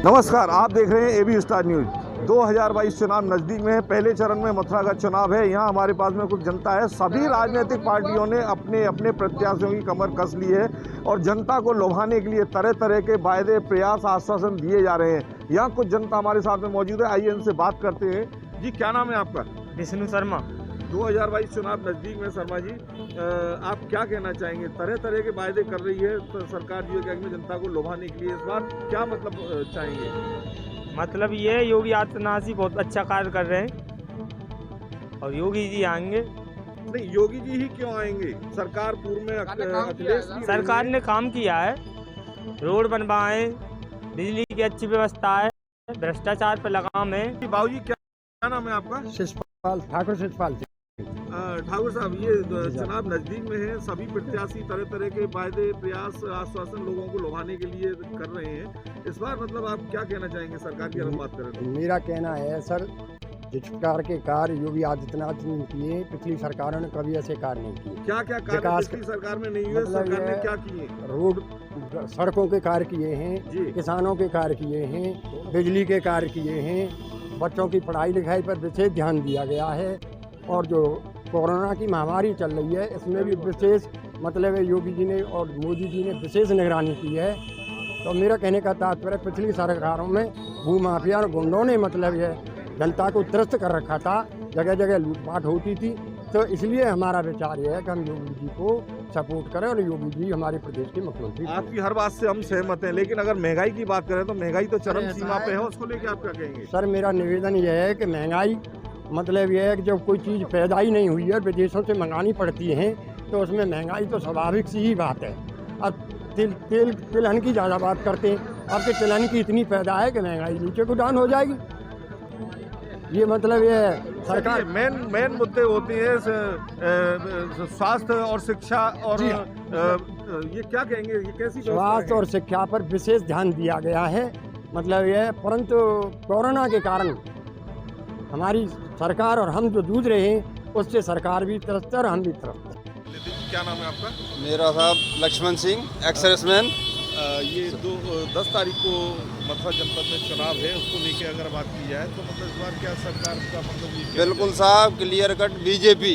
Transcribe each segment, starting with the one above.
नमस्कार, आप देख रहे हैं एबी स्टार न्यूज। 2022 चुनाव नज़दीक में है। पहले चरण में मथुरा का चुनाव है। यहाँ हमारे पास में कुछ जनता है। सभी राजनीतिक पार्टियों ने अपने अपने प्रत्याशियों की कमर कस ली है और जनता को लुभाने के लिए तरह तरह के वायदे, प्रयास, आश्वासन दिए जा रहे हैं। यहाँ कुछ जनता हमारे साथ में मौजूद है। आइए इनसे बात करते हैं। जी, क्या नाम है आपका? विष्णु शर्मा। 2022 चुनाव नज़दीक में शर्मा जी, आप क्या कहना चाहेंगे? तरह तरह के वायदे कर रही है तो सरकार जो है कि जनता को लुभाने के लिए इस बार क्या मतलब चाहेंगे? मतलब ये योगी आदित्यनाथ जी बहुत अच्छा कार्य कर रहे हैं और योगी जी आएंगे। नहीं, योगी जी ही क्यों आएंगे? सरकार पूर्व में अखिलेश जी सरकार ने काम किया है, रोड बनवाए, बिजली की अच्छी व्यवस्था है, भ्रष्टाचार पर लगाम है। बाबूजी, क्या नाम है आपका? शिषपाल ठाकुर। शिषपाल ठाकुर साहब, ये चुनाव नजदीक में है। सभी प्रत्याशी तरह तरह के वायदे, प्रयास, आश्वासन लोगों को लुभाने के लिए कर रहे हैं। इस बार मतलब आप क्या कहना चाहेंगे सरकार की अगर बात करें तो? मेरा कहना है सर, जिस प्रकार के कार्य योगी आदित्यनाथ जी ने किए, पिछली सरकारों ने कभी ऐसे कार्य नहीं किए। क्या क्या कार्य पिछली सरकार में नहीं हुए? मतलब सरकार ने क्या किए? रोड, सड़कों के कार्य किए जी। हैं, किसानों के कार्य किए हैं, बिजली के कार्य किए हैं, बच्चों की पढ़ाई लिखाई पर विशेष ध्यान दिया गया है। और जो कोरोना की महामारी चल रही है, इसमें भी विशेष मतलब है योगी जी ने और मोदी जी ने विशेष निगरानी की है। तो मेरा कहने का तात्पर्य, पिछली सरकारों में भूमाफिया और गुंडों ने मतलब है जनता को त्रस्त कर रखा था, जगह जगह लूटपाट होती थी। तो इसलिए हमारा विचार यह है कि हम योगी जी को सपोर्ट करें और योगी जी हमारे प्रदेश के मुख्यमंत्री। आपकी हर बात से हम सहमत हैं, लेकिन अगर महंगाई की बात करें तो महंगाई तो चरम सीमा पे है। उसको लेकर आप क्या कहेंगे? सर, मेरा निवेदन यह है कि महंगाई मतलब यह है कि जब कोई चीज़ पैदा ही नहीं हुई है, विदेशों से मंगानी पड़ती है, तो उसमें महंगाई तो स्वाभाविक सी ही बात है। अब तिलहन की ज़्यादा बात करते हैं। अब तो तिलहन की इतनी पैदा है कि महंगाई नीचे को डाउन हो जाएगी। ये मतलब ये सरकार मेन मुद्दे होते हैं स्वास्थ्य और शिक्षा और ये क्या कहेंगे, ये कैसी स्वास्थ्य और शिक्षा पर विशेष ध्यान दिया गया है। मतलब ये, परंतु कोरोना के कारण हमारी सरकार और हम जो जूझ रहे हैं उससे सरकार भी त्रस्त है और हम भी त्रस्त हैं। क्या नाम है आपका? मेरा साहब लक्ष्मण सिंह, एक्स-सर्विसमैन। ये 10 तारीख को मथुरा जनपद में चुनाव है, उसको लेके अगर बात की जाए तो मतलब इस बार क्या सरकार का मतलब ये बिल्कुल साहब, क्लियर कट बीजेपी,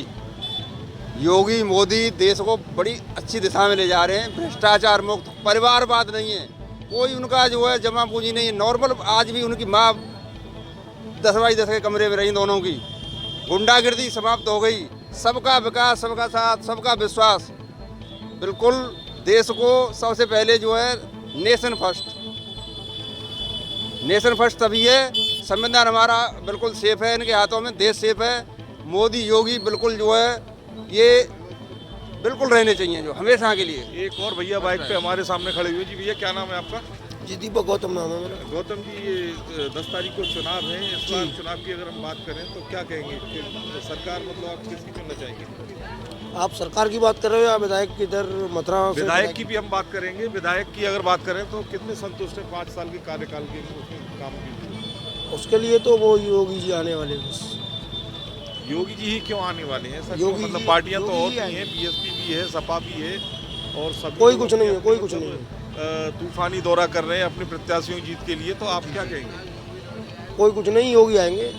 योगी मोदी देश को बड़ी अच्छी दिशा में ले जा रहे हैं। भ्रष्टाचार मुक्त, परिवारवाद नहीं है, कोई उनका जो है जमा पूंजी नहीं है, नॉर्मल। आज भी उनकी माँ 10 बाई 10 के कमरे में रही, दोनों की गुंडागिर्दी समाप्त हो गई। सबका विकास, सबका साथ, सबका विश्वास। बिल्कुल देश को सबसे पहले जो है नेशन फर्स्ट। नेशन फर्स्ट तभी है, संविधान हमारा बिल्कुल सेफ है, इनके हाथों में देश सेफ है। मोदी योगी बिल्कुल जो है ये बिल्कुल रहने चाहिए जो हमेशा के लिए। एक और भैया बाइक पे हमारे सामने खड़े हुए। जी भैया, क्या नाम है आपका? जी, दीपक गौतम नाम है मेरा। गौतम जी, ये 10 तारीख को चुनाव है। इस बार चुनाव की अगर हम बात करें तो क्या कहेंगे कि सरकार मतलब आप किसकी चुनना चाहेंगे? आप सरकार की बात कर रहे हो या विधायक की? इधर मथुरा से विधायक की भी हम बात करेंगे। विधायक की अगर बात करें तो कितने संतुष्ट हैं 5 साल के कार्यकाल के काम की? उसके लिए तो वो योगी जी आने वाले हैं। बस योगी जी ही क्यों आने वाले हैं सर? योगी मतलब जी- पार्टियां तो योगी और ही भी आएंगे। हैं, बीएसपी भी है, सपा भी है और सभी कोई लोग कुछ नहीं है, अपने कोई कुछ मतलब, नहीं है। तूफानी दौरा कर रहे हैं अपने प्रत्याशियों की जीत के लिए। तो आप क्या कहेंगे? कोई कुछ नहीं, योगी आएंगे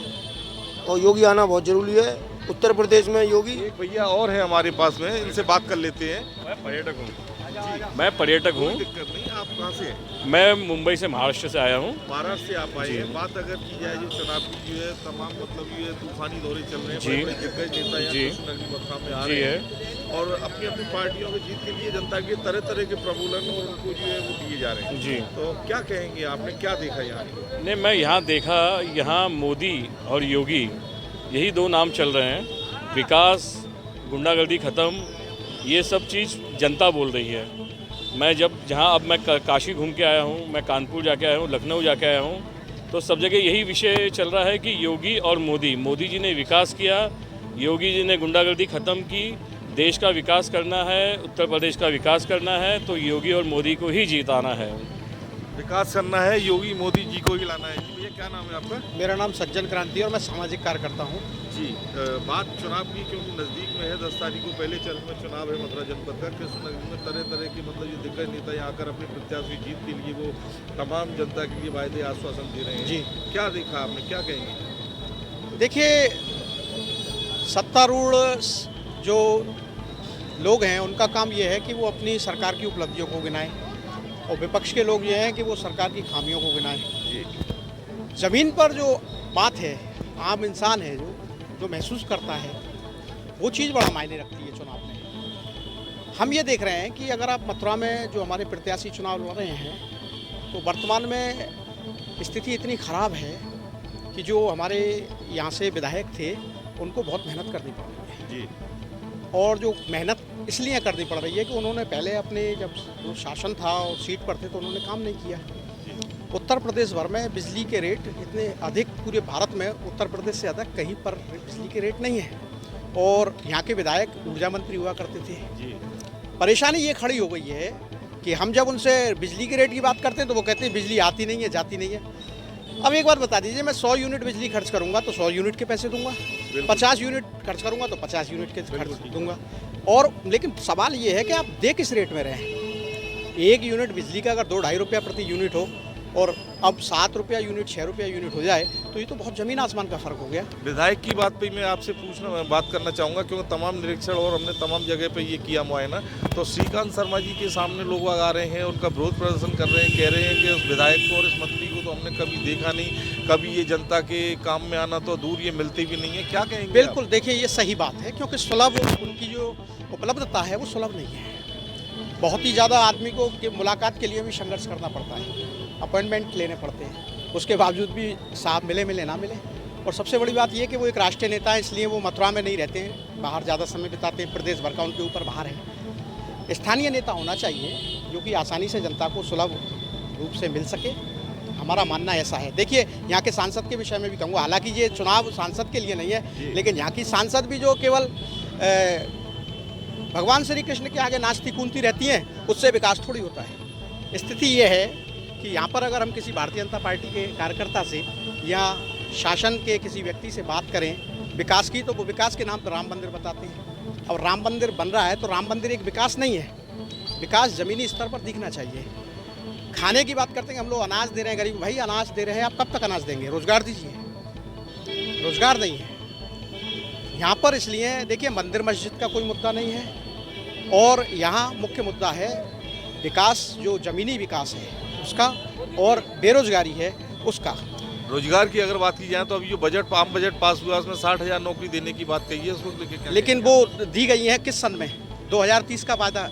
और योगी आना बहुत जरूरी है उत्तर प्रदेश में। योगी एक भैया और है हमारे पास में, इनसे बात कर लेते हैं। मैं पर्यटक हूँ। जी, मैं पर्यटक हूँ। कोई दिक्कत नहीं। आप कहाँ से हैं? मैं मुंबई से, महाराष्ट्र से आया हूँ। महाराष्ट्र से आप आए हैं। बात अगर की जाए जो चुनाव की जो है तमाम मतलब ये तूफानी दौरे चल रहे हैं, जी। बड़े-बड़े दिग्गज नेता यहाँ जी। कृष्णनगरी मथुरा में आ जी रहे है। हैं और अपनी अपनी पार्टियों की जीत के लिए जनता के तरह तरह के प्रबोधन और उनको जो है वो दिए जा रहे हैं। जी। तो क्या कहेंगे, आपने क्या देखा यहाँ? नहीं, मैं यहाँ देखा, यहाँ मोदी और योगी यही 2 नाम चल रहे हैं। विकास, गुंडागर्दी ख़त्म, ये सब चीज़ जनता बोल रही है। मैं जहाँ अब मैं काशी घूम के आया हूँ, मैं कानपुर जाके आया हूँ, लखनऊ जाके आया हूँ, तो सब जगह यही विषय चल रहा है कि योगी और मोदी जी ने विकास किया, योगी जी ने गुंडागर्दी ख़त्म की। देश का विकास करना है, उत्तर प्रदेश का विकास करना है, तो योगी और मोदी को ही जिताना है। विकास करना है, योगी मोदी जी को ही लाना है। जी भैया, क्या नाम है आपका? मेरा नाम सज्जन क्रांति और मैं सामाजिक कार्यकर्ता हूँ। जी, बात चुनाव की क्योंकि नज़दीक में है, 10 तारीख को पहले चरण में चुनाव है मथुरा जनपद का। कृष्णनगर में तरह तरह के मतलब जो दिग्गज नेता यहाँ आकर अपने प्रत्याशी जीत के लिए वो तमाम जनता के लिए वायदे आश्वासन दे रहे हैं। जी, क्या देखा आपने, क्या कहेंगे? देखिए, सत्तारूढ़ जो लोग हैं उनका काम ये है कि वो अपनी सरकार की उपलब्धियों को गिनाएं और विपक्ष के लोग ये हैं कि वो सरकार की खामियों को गिनाएं। ज़मीन पर जो बात है, आम इंसान है जो महसूस करता है, वो चीज़ बड़ा मायने रखती है चुनाव में। हम ये देख रहे हैं कि अगर आप मथुरा में जो हमारे प्रत्याशी चुनाव लड़ रहे हैं तो वर्तमान में स्थिति इतनी ख़राब है कि जो हमारे यहाँ से विधायक थे उनको बहुत मेहनत करनी पड़ रही है जी। और जो मेहनत इसलिए करनी पड़ रही है कि उन्होंने पहले अपने जब जो शासन था और सीट पर थे तो उन्होंने काम नहीं किया। उत्तर प्रदेश भर में बिजली के रेट इतने अधिक, पूरे भारत में उत्तर प्रदेश से ज़्यादा कहीं पर बिजली के रेट नहीं है और यहाँ के विधायक ऊर्जा मंत्री हुआ करते थे जी। परेशानी ये खड़ी हो गई है कि हम जब उनसे बिजली के रेट की बात करते हैं तो वो कहते हैं बिजली आती नहीं है, जाती नहीं है। अब एक बात बता दीजिए, मैं 100 यूनिट बिजली खर्च करूंगा तो 100 यूनिट के पैसे दूंगा, 50 यूनिट खर्च करूंगा तो 50 यूनिट के खर्च दूंगा। और लेकिन सवाल ये है कि आप दे किस रेट में रहें। एक यूनिट बिजली का अगर 2-2.5 रुपया प्रति यूनिट हो और अब 7 रुपया यूनिट, 6 रुपया यूनिट हो जाए तो ये तो बहुत ज़मीन आसमान का फ़र्क हो गया। विधायक की बात पे मैं आपसे बात करना चाहूँगा क्योंकि तमाम निरीक्षण और हमने तमाम जगह पे ये किया मुआयना, तो श्रीकांत शर्मा जी के सामने लोग आ रहे हैं, उनका विरोध प्रदर्शन कर रहे हैं, कह रहे हैं कि उस विधायक को और इस मंत्री को तो हमने कभी देखा नहीं, कभी ये जनता के काम में आना तो दूर, ये मिलते भी नहीं है। क्या कहेंगे? बिल्कुल, देखिए ये सही बात है क्योंकि सुलभ उनकी जो उपलब्धता है वो सुलभ नहीं है। बहुत ही ज़्यादा आदमी को मुलाकात के लिए भी संघर्ष करना पड़ता है, अपॉइंटमेंट लेने पड़ते हैं, उसके बावजूद भी साहब मिले ना मिले। और सबसे बड़ी बात ये कि वो एक राष्ट्रीय नेता है, इसलिए वो मथुरा में नहीं रहते हैं, बाहर ज़्यादा समय बिताते हैं, प्रदेश भर का उनके ऊपर भार है। स्थानीय नेता होना चाहिए जो कि आसानी से जनता को सुलभ रूप से मिल सके, हमारा मानना ऐसा है। देखिए, यहाँ के सांसद के विषय में भी कहूँगा, हालांकि ये चुनाव सांसद के लिए नहीं है, लेकिन यहाँ की सांसद भी जो केवल भगवान श्री कृष्ण के आगे नाचती कूदती रहती हैं, उससे विकास थोड़ी होता है। स्थिति ये है कि यहाँ पर अगर हम किसी भारतीय जनता पार्टी के कार्यकर्ता से या शासन के किसी व्यक्ति से बात करें विकास की, तो वो विकास के नाम पर राम मंदिर बताते हैं। और राम मंदिर बन रहा है तो राम मंदिर एक विकास नहीं है, विकास ज़मीनी स्तर पर दिखना चाहिए। खाने की बात करते हैं, हम लोग अनाज दे रहे हैं गरीब भाई, अनाज दे रहे हैं, आप कब तक अनाज देंगे? रोज़गार दीजिए, रोज़गार नहीं है यहाँ पर। इसलिए देखिए, मंदिर मस्जिद का कोई मुद्दा नहीं है और यहाँ मुख्य मुद्दा है विकास, जो ज़मीनी विकास है उसका, और बेरोजगारी है उसका। रोजगार की अगर बात की जाए तो अभी जो बजट, आम बजट पास हुआ उसमें 60,000 नौकरी देने की बात कही है, उसको लेके क्या? लेकिन वो दी गई है किस सन में? 2030 का वादा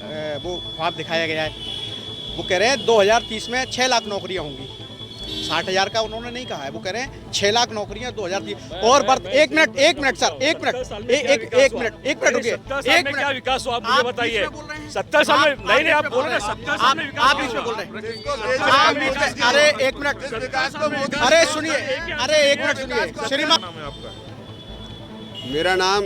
वो ख्वाब दिखाया गया है। वो कह रहे हैं 2030 में 6 लाख नौकरियाँ होंगी, 60,000 का उन्होंने नहीं कहा है। वो कह रहे हैं 6 लाख नौकरियाँ 2030 और बर्थ। एक मिनट सर, एक मिनट रुकिए, एक मिनट। क्या विकास हो आप मुझे बताइए। 70 साल में नहीं, आप बोल रहे हैं 70 साल में विकास। आप बीच में बोल रहे हैं। अरे एक मिनट, अरे सुनिए, अरे एक मिनट सुनिए श्रीमान। नाम है आपका? मेरा नाम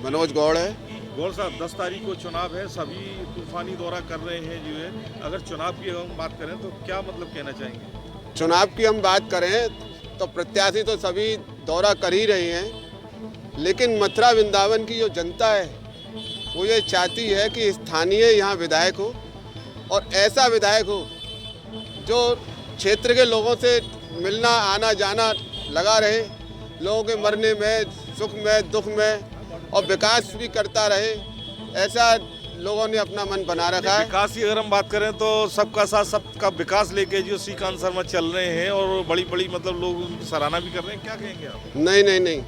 मनोज गौड़ है। गौर साहब, 10 तारीख को चुनाव है, सभी तूफानी दौरा कर रहे हैं जो है, अगर चुनाव की हम बात करें तो क्या मतलब कहना चाहेंगे? चुनाव की हम बात करें तो प्रत्याशी तो सभी दौरा कर ही रहे हैं, लेकिन मथुरा वृंदावन की जो जनता है वो ये चाहती है कि स्थानीय यहाँ विधायक हो और ऐसा विधायक हो जो क्षेत्र के लोगों से मिलना आना जाना लगा रहे, लोगों के मरने में, सुख में, दुख में और विकास भी करता रहे। ऐसा लोगों ने अपना मन बना रखा है। विकास की अगर हम बात करें तो सबका साथ सबका विकास लेके जो श्रीकांत शर्मा चल रहे हैं और बड़ी बड़ी मतलब लोग उनकी सराहना भी कर रहे हैं, क्या कहेंगे आप? नहीं,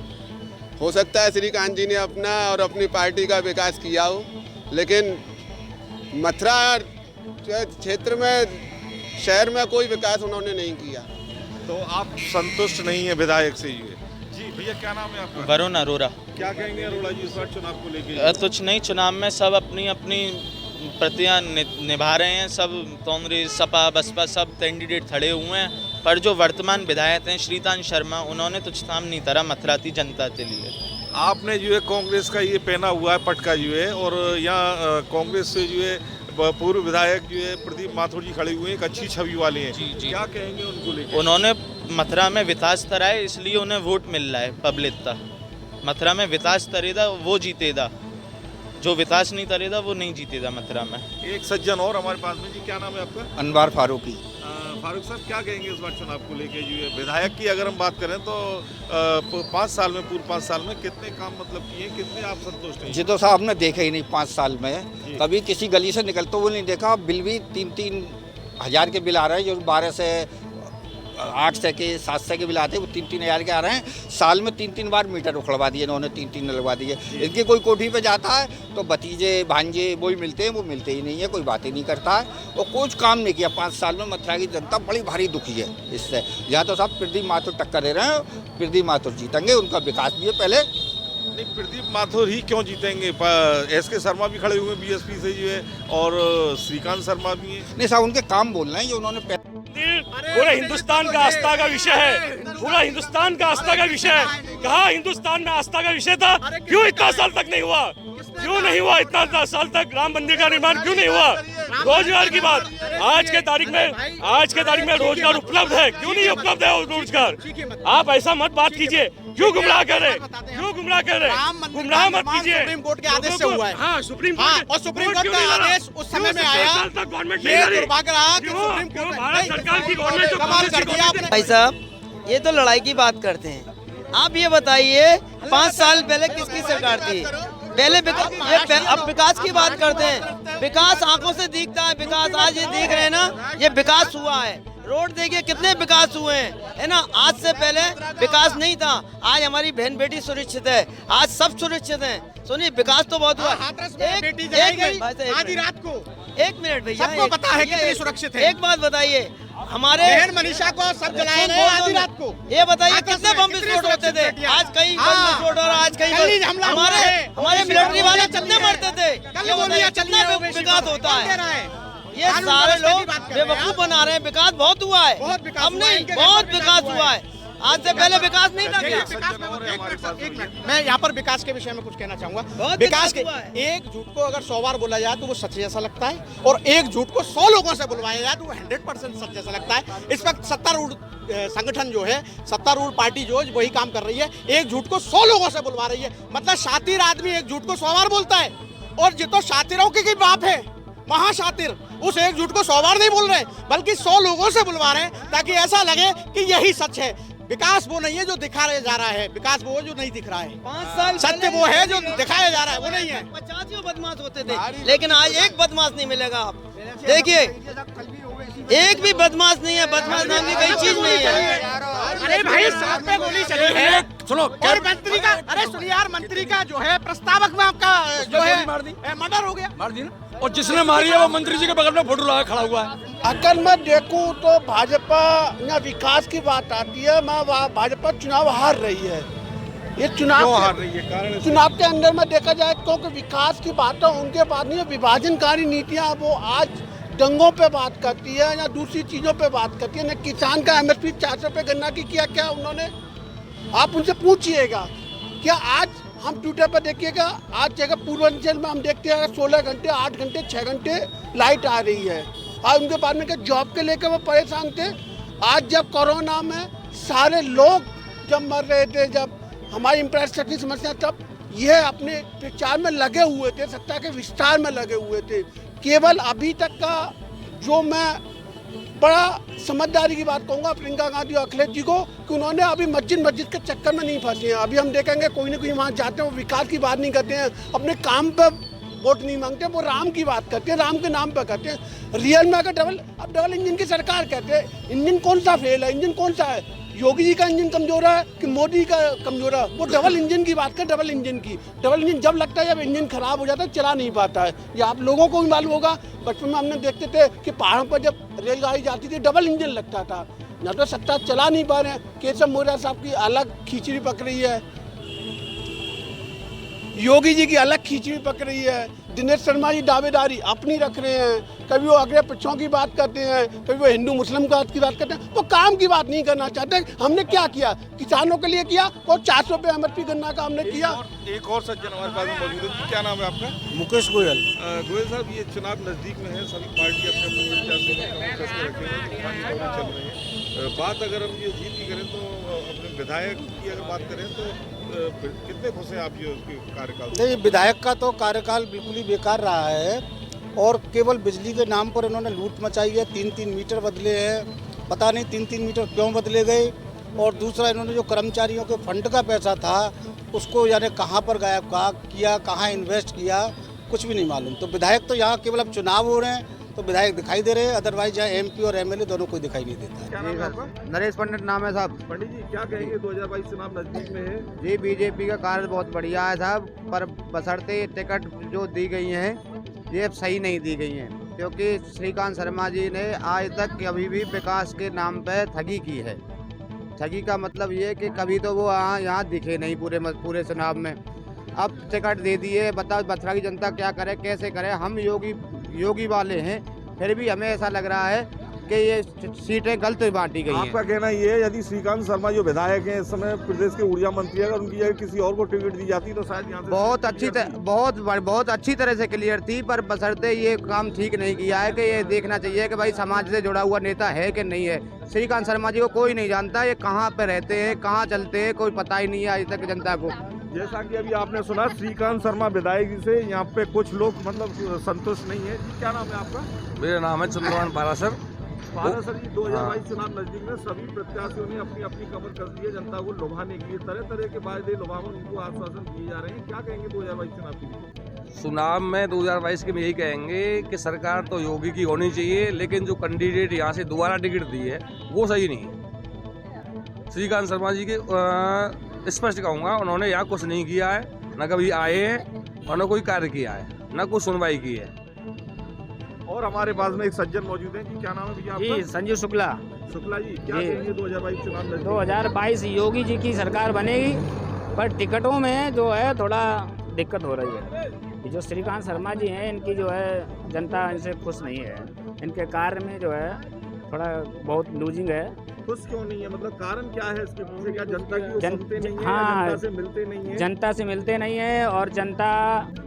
हो सकता है श्रीकांत जी ने अपना और अपनी पार्टी का विकास किया हो, लेकिन मथुरा क्षेत्र में, शहर में कोई विकास उन्होंने नहीं किया। तो आप संतुष्ट नहीं है विधायक से? जी भैया, क्या नाम है आपका? वरुण अरोड़ा। क्या कहेंगे अरोड़ा जी इस बार चुनाव को लेके? कुछ नहीं, चुनाव में सब अपनी अपनी प्रतियां निभा रहे हैं, सब कांग्रेस, सपा, बसपा सब कैंडिडेट खड़े हुए हैं, पर जो वर्तमान विधायक हैं श्रीकांत शर्मा, उन्होंने तुच्छ ताम नहीं तरा मथुरा की जनता के लिए। आपने जो है कांग्रेस का ये पहना हुआ है पटका जो है, और यहाँ कांग्रेस से जो है पूर्व विधायक जो है प्रदीप माथुर जी खड़े हुए हैं, एक अच्छी छवि वाले हैं। जी। क्या कहेंगे उनको लेकर? उन्होंने मथुरा में विकास कराए, इसलिए उन्हें वोट मिल रहा है पब्लिक तक। मथुरा में विकास करेगा वो जीतेगा, जो विकास नहीं करेगा वो नहीं जीतेगा मथुरा में। एक सज्जन और हमारे पास में जी, क्या नाम है आपका? अनवार फारूकी। फारूक साहब, क्या कहेंगे इस बार चुनाव को लेके? जो ये विधायक की अगर हम बात करें तो 5 साल में, पूर्व 5 साल में कितने काम मतलब किए, कितने आप संतुष्ट हैं? जी तो साहब ने देखे ही नहीं 5 साल में, कभी किसी गली से निकलते हुए नहीं देखा। बिल भी 3-3 हज़ार के बिल आ रहे हैं, जो 12 से 800 के 700 के बिल आते हैं, वो 3-3 हज़ार के आ रहे हैं। साल में 3-3 बार मीटर उखड़वा दिए इन्होंने, 3-3 लगवा दिए। इनकी कोई कोठी पे जाता है तो भतीजे भांजे वही मिलते हैं, वो मिलते ही नहीं है, कोई बात ही नहीं करता है। और कुछ काम नहीं किया 5 साल में। मथुरा की जनता बड़ी भारी दुखी है इससे। यहाँ तो साहब प्रदीप माथुर टक्कर दे रहे हैं, प्रदीप माथुर जीतेंगे, उनका विकास भी है पहले। नहीं, प्रदीप माथुर ही क्यों जीतेंगे? एस.के. शर्मा भी खड़े हुए बीएसपी से जो है, और श्रीकांत शर्मा भी हैं। नहीं साहब, उनके काम बोल रहे हैं जो उन्होंने पूरे हिंदुस्तान का आस्था का विषय है, पूरा हिंदुस्तान का आस्था का विषय है। कहाँ हिंदुस्तान में आस्था का विषय था? क्यों इतना साल तक नहीं हुआ? क्यों नहीं हुआ इतना साल तक? राम मंदिर का निर्माण क्यों नहीं हुआ? रोजगार की बात, आज के तारीख में रोजगार उपलब्ध है, क्यों नहीं उपलब्ध है रोजगार? आप ऐसा मत बात कीजिए। क्यों गुमराह कर रहे? गुमराह मत कीजिए। सुप्रीम कोर्ट के आदेश से हुआ है। हाँ, सुप्रीम कोर्ट और सुप्रीम कोर्ट का आदेश उस समय में आया, ये दुर्भाग्य रहा कि सुप्रीम कोर्ट भारत सरकार की गवर्नमेंट कमाल कर दिया आपने। भाई साहब, ये तो लड़ाई की बात करते हैं। आप ये बताइए 5 साल पहले किसकी सरकार थी? पहले अब विकास की बात करते हैं। विकास आंखों से दिखता है, विकास आज ये देख रहे हैं ना, ये विकास हुआ है। रोड देखिए कितने विकास हुए हैं, है ना। आज से पहले विकास नहीं था। आज हमारी बहन बेटी सुरक्षित है, आज सब सुरक्षित हैं। सुनिए, विकास तो बहुत हुआ। आधी रात को 1 मिनट भैया, सबको पता है कितनी सुरक्षित है। एक बात बताइए, हमारे बहन मनीषा को सब जलाए नहीं आधी रात को। ये बताइए कितने बम विस्फोट होते थे? आज कहीं बम विस्फोट और आज कहीं हमारे मिलिट्री वाले कितने मरते थे? कितना विकास होता है? ये सारे लोग बेवकूफ बना रहे हैं। विकास बहुत हुआ है, अब नहीं, बहुत विकास हुआ है। आज से पहले विकास नहीं था क्या? मैं यहाँ पर विकास के विषय में कुछ कहना चाहूंगा। विकास के एक झूठ को अगर 100 बार बोला जाए तो वो सच जैसा लगता है, और एक झूठ को 100 लोगों से बुलवाया जाए तो वो 100% सच जैसा लगता है। इस वक्त सत्तारूढ़ संगठन जो है, सत्तारूढ़ पार्टी जो वही काम कर रही है। एक झूठ को 100 लोगों से बुलवा रही है। मतलब शातिर आदमी एक झूठ को 100 बार बोलता है, और जो तो शातिरों की बाप है, महाशातिर, उस एक झूठ को 100 बार नहीं बोल रहे, बल्कि 100 लोगों से बुलवा रहे हैं, ताकि ऐसा लगे कि यही सच है। विकास वो नहीं है जो दिखाया जा रहा है, विकास वो जो नहीं दिख रहा है। 5 साल सत्य वो है जो दिखाया जा रहा है, वो नहीं है। 50 बदमाश होते थे, लेकिन आज एक बदमाश नहीं मिलेगा। आप देखिए, एक भी बदमाश नहीं है। बदमाश नाम की कोई चीज नहीं है। अरे भाई, 7 पे गोली चली है, सुनो। और मंत्री का, अरे सुनिए यार, मंत्री का जो है प्रस्तावक में आपका जो है मर्डर हो गया, मार दी ना। और जिसने मारी है वो मंत्री जी के बगल में फोटो लगा खड़ा हुआ है। अगर मैं देखूं तो भाजपा या विकास की बात आती है, मैं भाजपा चुनाव हार रही है। ये चुनाव हार रही है, कारण चुनाव के अंदर में देखा जाए, क्योंकि विकास की बातें उनके बाद नहीं है। विभाजनकारी नीतियाँ वो आज दंगों पे बात करती है या दूसरी चीज़ों पे बात करती है। न किसान का MSP 400 रुपये गन्ना की किया क्या उन्होंने? आप उनसे पूछिएगा। क्या आज हम ट्विटर पर देखिएगा, आज जगह पूर्वांचल में हम देखते हैं 16 घंटे, 8 घंटे, 6 घंटे लाइट आ रही है। आज उनके बाद में क्या जॉब के लेकर वो परेशान थे। आज जब कोरोना में सारे लोग जब मर रहे थे, जब हमारी इंफ्रास्ट्रक्चर की समस्या, तब यह अपने प्रचार में लगे हुए थे, सत्ता के विस्तार में लगे हुए थे। केवल अभी तक का जो मैं बड़ा समझदारी की बात कहूँगा प्रियंका गांधी और अखिलेश जी को, कि उन्होंने अभी मस्जिद के चक्कर में नहीं फंसे हैं। अभी हम देखेंगे कोई ना कोई वहाँ जाते हैं, वो विकास की बात नहीं करते हैं, अपने काम पर वोट नहीं मांगते, वो राम की बात करते हैं, राम के नाम पर करते हैं। रियल में अगर डबल इंजन की सरकार कहते हैं, इंजन कौन सा फेल है? इंजन कौन सा है? योगी जी का इंजन कमजोर है कि मोदी का कमजोर है? वो डबल इंजन की बात कर, डबल इंजन की। डबल इंजन जब लगता है जब इंजन खराब हो जाता है, चला नहीं पाता है। ये आप लोगों को भी मालूम होगा, बचपन में हमने देखते थे कि पहाड़ों पर जब रेलगाड़ी जाती थी डबल इंजन लगता था। न तो सत्ता चला नहीं पा रहे हैं। केशव मौर्य साहब की अलग खिचड़ी पक रही है, योगी जी की अलग खिचड़ी पक रही है, दिनेश शर्मा जी दावेदारी अपनी रख रहे हैं। कभी वो अग्रह पक्षों की बात करते हैं, कभी वो हिंदू मुस्लिम की बात करते हैं, वो काम की बात नहीं करना चाहते। हमने क्या किया? किसानों के लिए किया, और 400 रुपये MSP गन्ना का हमने किया। एक और सज्जन हमारे पास में मौजूद है। क्या नाम है आपका? मुकेश गोयल। गोयल साहब, ये चुनाव नज़दीक में है, सभी पार्टी अपने अपने प्रत्याशी रखे हैं, चल रही है। बात अगर हम ये जीत की करें तो अपने विधायक की अगर बात करें तो कितने खुश हैं आप ये उसके कार्यकाल से? नहीं, विधायक का तो कार्यकाल बिल्कुल ही बेकार रहा है और केवल बिजली के नाम पर इन्होंने लूट मचाई है। 3-3 मीटर बदले हैं, पता नहीं 3-3 मीटर क्यों बदले गए। और दूसरा, इन्होंने जो कर्मचारियों के फंड का पैसा था उसको यानी कहाँ पर गायब किया, कहाँ इन्वेस्ट किया, कुछ भी नहीं मालूम। तो विधायक तो यहाँ केवल अब चुनाव हो रहे हैं तो विधायक दिखाई दे रहे हैं, अदरवाइज यहाँ MP और MLA दोनों कोई दिखाई नहीं देता है। क्या नाम है आपका? नरेश पंडित नाम है साहब। पंडित जी, क्या कहेंगे 2022 चुनाव नजदीक में है? जी, बीजेपी का कार्य बहुत बढ़िया है साहब, पर बशर्ते टिकट जो दी गई हैं ये सही नहीं दी गई हैं, क्योंकि श्रीकांत शर्मा जी ने आज तक कभी भी विकास के नाम पे ठगी की है। ठगी का मतलब ये कि कभी तो वो यहाँ दिखे नहीं पूरे चुनाव में। अब टिकट दे दिए, बताओ मथुरा की जनता क्या करे, कैसे करे। हम योगी वाले हैं, फिर भी हमें ऐसा लग रहा है कि ये सीटें गलत बांटी गई हैं। आपका कहना ये है यदि श्रीकांत शर्मा जो विधायक हैं इस समय प्रदेश के ऊर्जा मंत्री, अगर उनकी जगह किसी और को टिकट दी जाती तो शायद यहाँ से बहुत अच्छी तरह से क्लियर थी, पर बशर्ते ये काम ठीक नहीं किया है कि ये देखना चाहिए कि भाई समाज से जुड़ा हुआ नेता है कि नहीं है। श्रीकांत शर्मा जी को कोई नहीं जानता, ये कहाँ पे रहते हैं, कहाँ चलते हैं, कोई पता ही नहीं है आज तक जनता को। जैसा कि अभी आपने सुना श्रीकांत शर्मा विधायक जी से, यहाँ पे कुछ लोग मतलब संतुष्ट नहीं है। जी, क्या नाम है आपका? मेरा नाम है चंद्रमान पारासर। सर जी, 2022 चुनाव नजदीक में सभी प्रत्याशियों ने अपनी अपनी कमर कस दी है जनता को लुभाने के लिए। तरह तरह के वादे लुभावन उनको आश्वासन दिए जा रहे हैं। क्या कहेंगे 2022 चुनाव के लिए? चुनाव में 2022 के में यही कहेंगे कि सरकार तो योगी की होनी चाहिए, लेकिन जो कैंडिडेट यहाँ से दोबारा टिकट दी है वो सही नहीं है। श्रीकांत शर्मा जी के स्पष्ट कहूँगा, उन्होंने यहाँ कुछ नहीं किया है, न कभी आए हैं और न कोई कार्य किया है, न कुछ सुनवाई की है। और हमारे पास में एक सज्जन मौजूद हैं। जी, क्या नाम है भैया आपका? जी, संजीव शुक्ला। शुक्ला जी, क्या कहेंगे 2022 चुनाव नजदीक? 2022 योगी जी की सरकार बनेगी, पर टिकटों में जो है थोड़ा दिक्कत हो रही है। ये जो श्रीकांत शर्मा जी हैं, इनकी जो है जनता इनसे खुश नहीं है। इनके कार्य में जो है थोड़ा बहुत लूजिंग है। खुश क्यों नहीं है, मतलब कारण क्या है इसके पीछे? क्या जनता की वो सुनते नहीं है, हाँ, जनता से मिलते नहीं है? जनता से मिलते नहीं है और जनता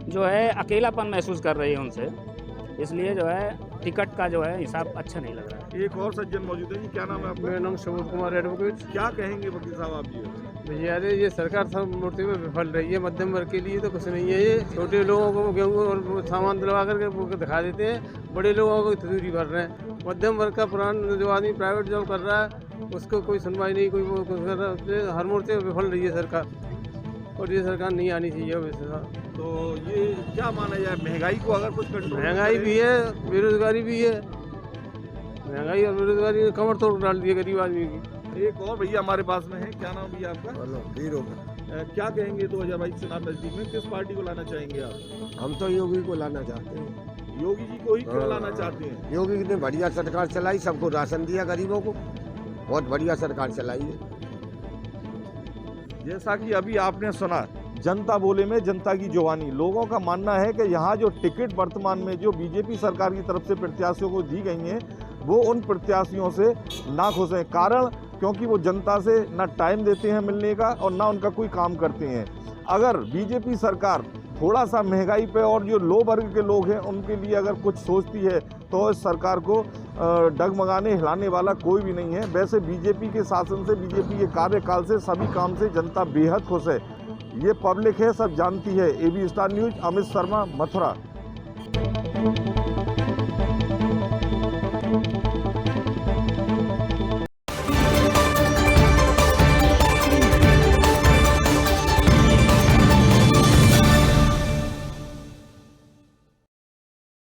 जो है अकेलापन महसूस कर रही है उनसे, इसलिए जो है टिकट का जो है हिसाब अच्छा नहीं लग रहा है। एक और सज्जन मौजूद है। जी, क्या नाम है आपका? मेरा नाम सबूत कुमार एडवोकेट। क्या कहेंगे वकील साहब आप जी? भैया ये सरकार सब मूर्ति में विफल रही है, मध्यम वर्ग के लिए तो कुछ नहीं है। ये छोटे लोगों को गेहूँ और सामान दिलवा करके वो दिखा देते हैं, बड़े लोगों को तजूरी भर रहे हैं। मध्यम वर्ग का पुराना जो आदमी प्राइवेट जॉब कर रहा है उसको कोई सुनवाई नहीं, कोई वो कर रहा है। हर मोर्चे में विफल रही है सरकार, और ये सरकार नहीं आनी चाहिए वैसे। तो ये क्या माना जाए, महंगाई को अगर कुछ कंट्रोल? महंगाई भी है, बेरोजगारी भी है। महंगाई और बेरोजगारी ने कमर तोड़ डाल दी है गरीब आदमी की। एक और भैया हमारे पास में है। क्या नाम भैया आपका? क्या कहेंगे 2022 चुनाव नजदीक में किस पार्टी को लाना चाहेंगे आप? हम तो योगी को लाना चाहते हैं। योगी जी को ही क्यों लाना चाहते हैं? योगी ने बढ़िया सरकार चलाई, सबको राशन दिया गरीबों को, बहुत बढ़िया सरकार चलाई है। जैसा कि अभी आपने सुना, जनता बोले में जनता की जुबानी। लोगों का मानना है कि यहाँ जो टिकट वर्तमान में जो बीजेपी सरकार की तरफ से प्रत्याशियों को दी गई हैं वो उन प्रत्याशियों से नाखुश हैं। कारण क्योंकि वो जनता से ना टाइम देते हैं मिलने का और ना उनका कोई काम करते हैं। अगर बीजेपी सरकार थोड़ा सा महंगाई पे और जो लो वर्ग के लोग हैं उनके लिए अगर कुछ सोचती है तो इस सरकार को डगमगाने हिलाने वाला कोई भी नहीं है। वैसे बीजेपी के शासन से, बीजेपी के कार्यकाल से, सभी काम से जनता बेहद खुश है। ये पब्लिक है, सब जानती है। AB star news, Amit Sharma, Mathura.